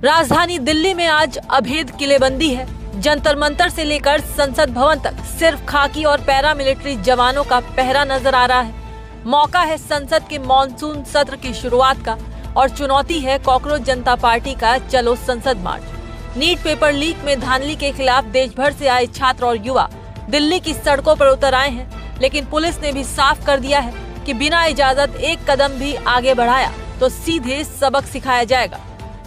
राजधानी दिल्ली में आज अभेद किलेबंदी है। जंतर मंतर से लेकर संसद भवन तक सिर्फ खाकी और पैरामिलिट्री जवानों का पहरा नजर आ रहा है। मौका है संसद के मॉनसून सत्र की शुरुआत का और चुनौती है कॉकरोच जनता पार्टी का चलो संसद मार्च। नीट पेपर लीक में धांधली के खिलाफ देश भर से आए छात्र और युवा दिल्ली की सड़कों पर उतर आए हैं, लेकिन पुलिस ने भी साफ कर दिया है कि बिना इजाजत एक कदम भी आगे बढ़ाया तो सीधे सबक सिखाया जाएगा।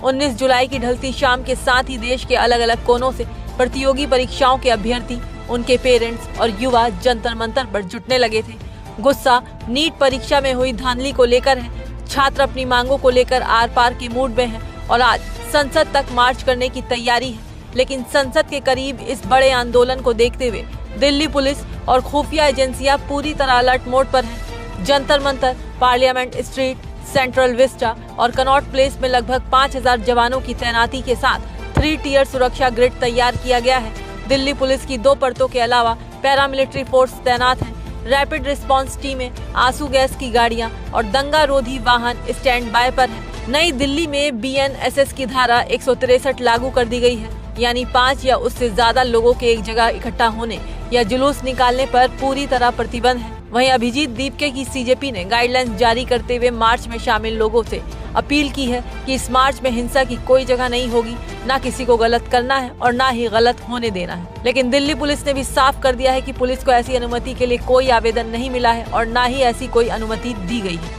19 जुलाई की ढलती शाम के साथ ही देश के अलग अलग कोनों से प्रतियोगी परीक्षाओं के अभ्यर्थी, उनके पेरेंट्स और युवा जंतर मंतर पर जुटने लगे थे। गुस्सा नीट परीक्षा में हुई धांधली को लेकर है। छात्र अपनी मांगों को लेकर आर पार के मूड में हैं और आज संसद तक मार्च करने की तैयारी है। लेकिन संसद के करीब इस बड़े आंदोलन को देखते हुए दिल्ली पुलिस और खुफिया एजेंसियां पूरी तरह अलर्ट मोड पर हैं। Jantar Mantar, parliament street, central Vista और कनॉट प्लेस में लगभग 5000 जवानों की तैनाती के साथ 3 टियर सुरक्षा ग्रिड तैयार किया गया है। दिल्ली पुलिस की 2 परतों के अलावा पैरामिलिट्री फोर्स तैनात हैं। रैपिड रिस्पांस टीमें, आंसू गैस की गाड़ियां और दंगा रोधी वाहन स्टैंड बाय पर हैं। नई दिल्ली में BNSS की धारा 163 लागू कर दी गई है, यानी 5 या उससे ज्यादा लोगों के एक जगह इकट्ठा होने या जुलूस निकालने पर पूरी तरह प्रतिबंध है। वहीं अभिजीत दीपके की CJP ने गाइडलाइंस जारी करते हुए मार्च में शामिल लोगों से अपील की है कि इस मार्च में हिंसा की कोई जगह नहीं होगी, ना किसी को गलत करना है और ना ही गलत होने देना है। लेकिन दिल्ली पुलिस ने भी साफ कर दिया है कि पुलिस को ऐसी अनुमति के लिए कोई आवेदन नहीं मिला है और ना ही ऐसी कोई अनुमति दी गई है।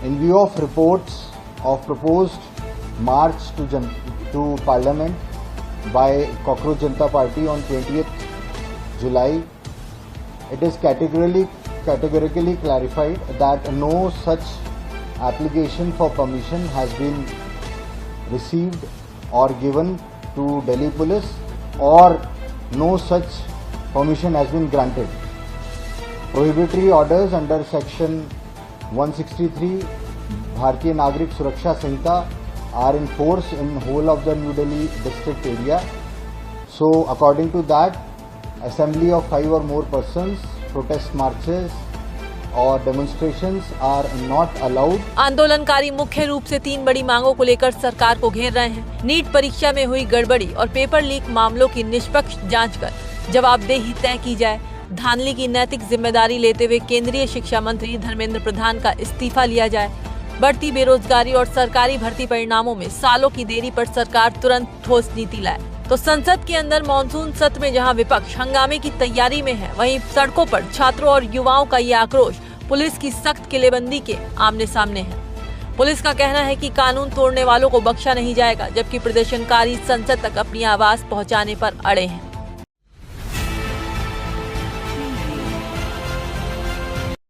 In view of reports of proposed march to Parliament by Cockroach Janata Party on 20th July, it is categorically clarified that no such application for permission has been received or given to Delhi Police, or no such permission has been granted. Prohibitory orders under section 163 Bharatiya Nagrik Suraksha Sanhita are in force in whole of the New Delhi district area. So according to that, assembly of 5 or more persons, protest marches और demonstrations are not allowed। आंदोलनकारी मुख्य रूप से 3 बड़ी मांगों को लेकर सरकार को घेर रहे हैं। नीट परीक्षा में हुई गड़बड़ी और पेपर लीक मामलों की निष्पक्ष जांच कर जवाबदेही तय की जाए। धांधली की नैतिक जिम्मेदारी लेते हुए केंद्रीय शिक्षा मंत्री धर्मेंद्र प्रधान का इस्तीफा लिया जाए। बढ़ती बेरोजगारी और सरकारी भर्ती परिणामों में सालों की देरी पर सरकार तुरंत ठोस नीति लाए। तो संसद के अंदर मॉनसून सत्र में जहां विपक्ष हंगामे की तैयारी में है, वहीं सड़कों पर छात्रों और युवाओं का ये आक्रोश पुलिस की सख्त किलेबंदी के आमने सामने है। पुलिस का कहना है कि कानून तोड़ने वालों को बख्शा नहीं जाएगा, जबकि प्रदर्शनकारी संसद तक अपनी आवाज पहुंचाने पर अड़े हैं।